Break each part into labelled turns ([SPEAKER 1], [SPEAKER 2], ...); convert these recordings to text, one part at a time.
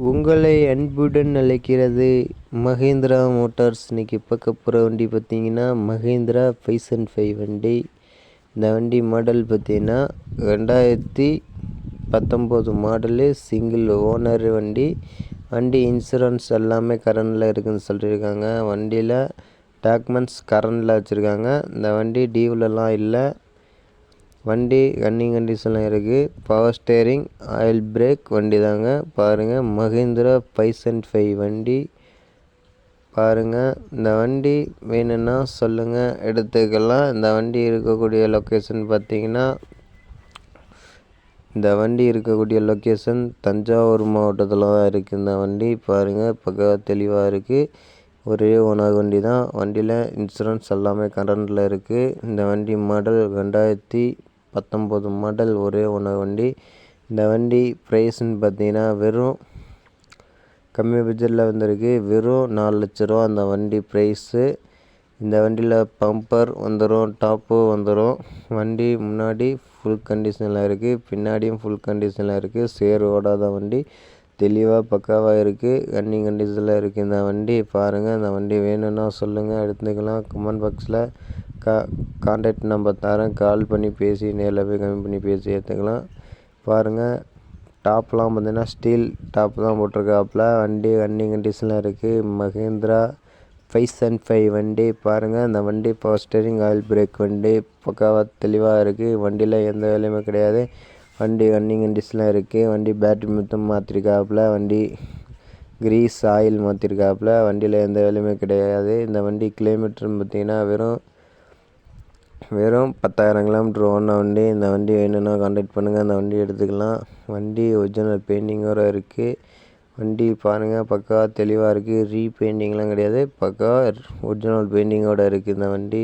[SPEAKER 1] உங்களை அன்புடன் அழைக்கிறது மஹேந்திரா மோட்டார்ஸ். இன்றைக்கி பார்க்க போகிற வண்டி பார்த்திங்கன்னா மஹேந்திரா 505 வண்டி. இந்த வண்டி மாடல் பார்த்திங்கன்னா 2019 மாடலு, சிங்கிள் ஓனர் வண்டி. வண்டி இன்சூரன்ஸ் எல்லாமே கரண்டில் இருக்குதுன்னு சொல்லியிருக்காங்க. வண்டியில் டாக்குமெண்ட்ஸ் கரண்டில் வச்சுருக்காங்க. இந்த வண்டி டியூலெலாம் இல்லை. வண்டி ரன்னிங் கண்டிஷனில் இருக்குது. பவர் ஸ்டேரிங், ஆயில் பிரேக் வண்டி தாங்க. பாருங்கள், மஹேந்திரா 505 வண்டி பாருங்கள். இந்த வண்டி வேணும்னா சொல்லுங்கள், எடுத்துக்கலாம். இந்த வண்டி இருக்கக்கூடிய லொக்கேஷன் பார்த்திங்கன்னா, இந்த வண்டி இருக்கக்கூடிய லொக்கேஷன் தஞ்சாவூர் மாவட்டத்தில் தான் இருக்குது. இந்த வண்டி பாருங்கள், பக்காவாக தெளிவாக இருக்குது. ஒரே ஓனர் வண்டி தான். வண்டியில் இன்சூரன்ஸ் எல்லாமே கரண்டில் இருக்குது. இந்த வண்டி மாடல் 2019 மாடல், ஒரே ஓனர் வண்டி. இந்த வண்டி ப்ரைஸ்ன்னு பார்த்தீங்கன்னா வெறும் கம்மி பட்ஜெட்டில் வந்திருக்கு. வெறும் 4 லட்ச ரூபா அந்த வண்டி ப்ரைஸு. இந்த வண்டியில் பம்பர் வந்துடும், டாப்பு வந்துடும். வண்டி முன்னாடி ஃபுல் கண்டிஷனில் இருக்குது, பின்னாடியும் ஃபுல் கண்டிஷனில் இருக்குது. சேர் ஓடாத வண்டி, தெளிவாக பக்காவாக இருக்குது. ரன்னிங் கண்டிஷனில் இருக்குது இந்த வண்டி பாருங்கள். இந்த வண்டி வேணும்னா சொல்லுங்கள், எடுத்துக்கலாம். கமெண்ட் பாக்ஸில் கான்டாக்ட் நம்பர் தரேன். கால் பண்ணி பேசி நேரில் போய் கம்மி பண்ணி பேசி எடுத்துக்கலாம். பாருங்கள், டாப்லாம் பார்த்தீங்கன்னா ஸ்டீல் டாப் தான் போட்டிருக்காப்புல. வண்டி ரன்னிங் கண்டிஷனில் இருக்குது. மஹேந்திரா 505 வண்டி பாருங்கள். இந்த வண்டி பவர் ஸ்டேரிங், ஆயில் பிரேக் வண்டி பக்காவாக தெளிவாக இருக்குது. வண்டியில் எந்த வேலையுமே கிடையாது. வண்டி ரன்னிங் கண்டிஷனில் இருக்குது. வண்டி பேட்டரி மொத்தம் மாற்றிருக்காப்புல. வண்டி கிரீஸ் ஆயில் மாற்றிருக்காப்புல. வண்டியில் எந்த வேலையுமே கிடையாது. இந்த வண்டி கிலோமீட்டர்னு பார்த்திங்கன்னா வெறும் 10,000 கிலோமீட்டர் ஓடின வண்டி. இந்த வண்டி வேணும்னா கான்டாக்ட் பண்ணுங்கள், அந்த வண்டி எடுத்துக்கலாம். வண்டி ஒரிஜினல் பெயிண்டிங்கோடு இருக்குது. வண்டி பாருங்கள், பக்கா தெளிவாக இருக்குது. ரீபெயிண்டிங்லாம் கிடையாது, பக்கா ஒரிஜினல் பெயிண்டிங்கோடு இருக்குது இந்த வண்டி.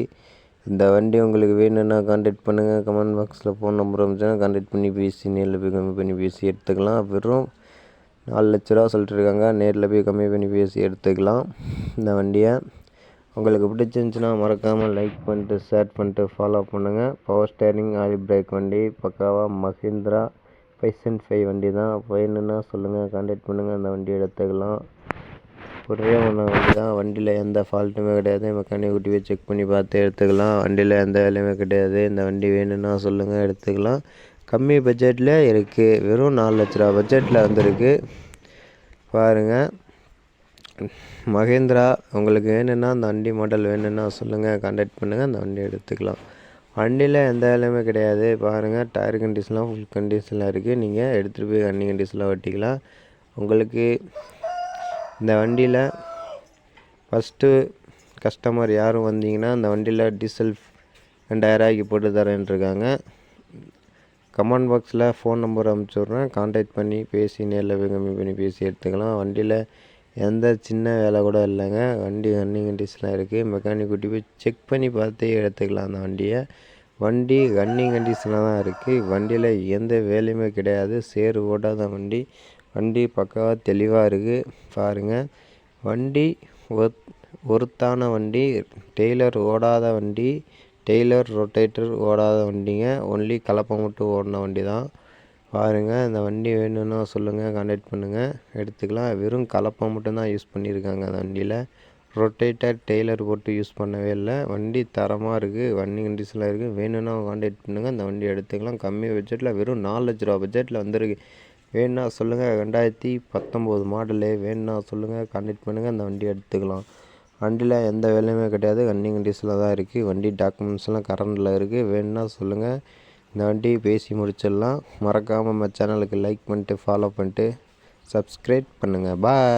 [SPEAKER 1] இந்த வண்டி உங்களுக்கு வேணும்னா கான்டாக்ட் பண்ணுங்கள். கமெண்ட் பாக்ஸில் ஃபோன் நம்பர் வந்துச்சுன்னா கான்டாக்ட் பண்ணி பேசி நேரில் போய் கம்மி பண்ணி பேசி எடுத்துக்கலாம். வெறும் 4 லட்ச ரூபா சொல்லிட்டுருக்காங்க. நேரில் போய் கம்மி பண்ணி பேசி எடுத்துக்கலாம் இந்த வண்டியை. உங்களுக்கு பிடிச்சிருந்துச்சின்னா மறக்காமல் லைக் பண்ணிட்டு, ஷேர் பண்ணிட்டு, ஃபாலோ பண்ணுங்கள். பவர் ஸ்டேரிங், ஆயில் பிரேக் வண்டி பக்காவாக மஹேந்திரா 505 வண்டி தான். வேணும்னா சொல்லுங்கள், கான்டாக்ட் பண்ணுங்கள். அந்த வண்டி எடுத்துக்கலாம். ஒரே ஒன்று வண்டி தான். வண்டியில் எந்த ஃபால்ட்டுமே கிடையாது. மெக்கானிக் கூட்டி போய் செக் பண்ணி பார்த்து எடுத்துக்கலாம். வண்டியில் எந்த வேலையுமே கிடையாது. இந்த வண்டி வேணும்னா சொல்லுங்கள், எடுத்துக்கலாம். கம்மி பட்ஜெட்டில் இருக்குது. வெறும் 4 லட்ச ரூபா பட்ஜெட்டில் வந்திருக்கு பாருங்கள். மஹேந்திரா உங்களுக்கு வேணும்னா, அந்த வண்டி மாடல் வேணும்னா சொல்லுங்கள், கான்டாக்ட் பண்ணுங்கள். அந்த வண்டி எடுத்துக்கலாம். வண்டியில் எந்த வேலையுமே கிடையாது பாருங்கள். டயர் கண்டிஷன்லாம் ஃபுல் கண்டிஷனில் இருக்குது. நீங்கள் எடுத்துகிட்டு போய் ரன்னிங் கண்டிஷனில் ஓட்டிக்கலாம். உங்களுக்கு இந்த வண்டியில் ஃபஸ்ட்டு கஸ்டமர் யாரும் வந்தீங்கன்னா, இந்த வண்டியில் டீசல் 2000 போட்டு தரேன்ருக்காங்க. கமெண்ட் பாக்ஸில் ஃபோன் நம்பர் அனுப்பிச்சி விட்றேன். கான்டாக்ட் பண்ணி பேசி நேரில் போய் கம்மி பண்ணி பேசி எடுத்துக்கலாம். வண்டியில் எந்த சின்ன வேலை கூட இல்லைங்க. வண்டி ரன்னிங் கண்டிஷனில் இருக்குது. மெக்கானிக் கூட்டி போய் செக் பண்ணி பார்த்து எடுத்துக்கலாம் அந்த வண்டியை. வண்டி ரன்னிங் கண்டிஷனில் தான் இருக்குது. வண்டியில் எந்த வேலையுமே கிடையாது. சேர் ஓடாத வண்டி. வண்டி பக்காவாக தெளிவாக இருக்குது பாருங்கள். வண்டி ஒர்த்தான வண்டி. டெய்லர் ஓடாத வண்டி. டெய்லர் ரொட்டேட்டர் ஓடாத வண்டிங்க. ஒன்லி கலப்பை மட்டும் ஓடின வண்டி தான் பாருங்கள். இந்த வண்டி வேணும்னா சொல்லுங்கள், கான்டாக்ட் பண்ணுங்கள், எடுத்துக்கலாம். வெறும் கலப்பை மட்டும்தான் யூஸ் பண்ணியிருக்காங்க அந்த வண்டியில். ரொட்டேட்டர், டெய்லர் போட்டு யூஸ் பண்ணவே இல்லை. வண்டி தரமாக இருக்குது. வண்டி கண்டிஷனில் இருக்குது. வேணும்னா கான்டாக்ட் பண்ணுங்கள், அந்த வண்டி எடுத்துக்கலாம். கம்மி பட்ஜெட்டில் வெறும் 4 லட்ச ரூபா பட்ஜெட்டில் வந்திருக்கு. வேணும்னா சொல்லுங்கள். 2019 மாடலு. வேணும்னா சொல்லுங்கள், கான்டாக்ட் பண்ணுங்கள், அந்த வண்டி எடுத்துக்கலாம். வண்டியில் எந்த வேலையுமே கிடையாது. ரன்னிங் கண்டிஷனில் தான் இருக்குது. வண்டி டாக்குமெண்ட்ஸ்லாம் கரண்டில் இருக்குது. வேணும்னா சொல்லுங்கள், இந்த வண்டி பேசி முடிச்சிடலாம். மறக்காமல் நம்ம சேனலுக்கு லைக் பண்ணிட்டு, ஃபாலோ பண்ணிட்டு, சப்ஸ்கிரைப் பண்ணுங்கள். பாய்.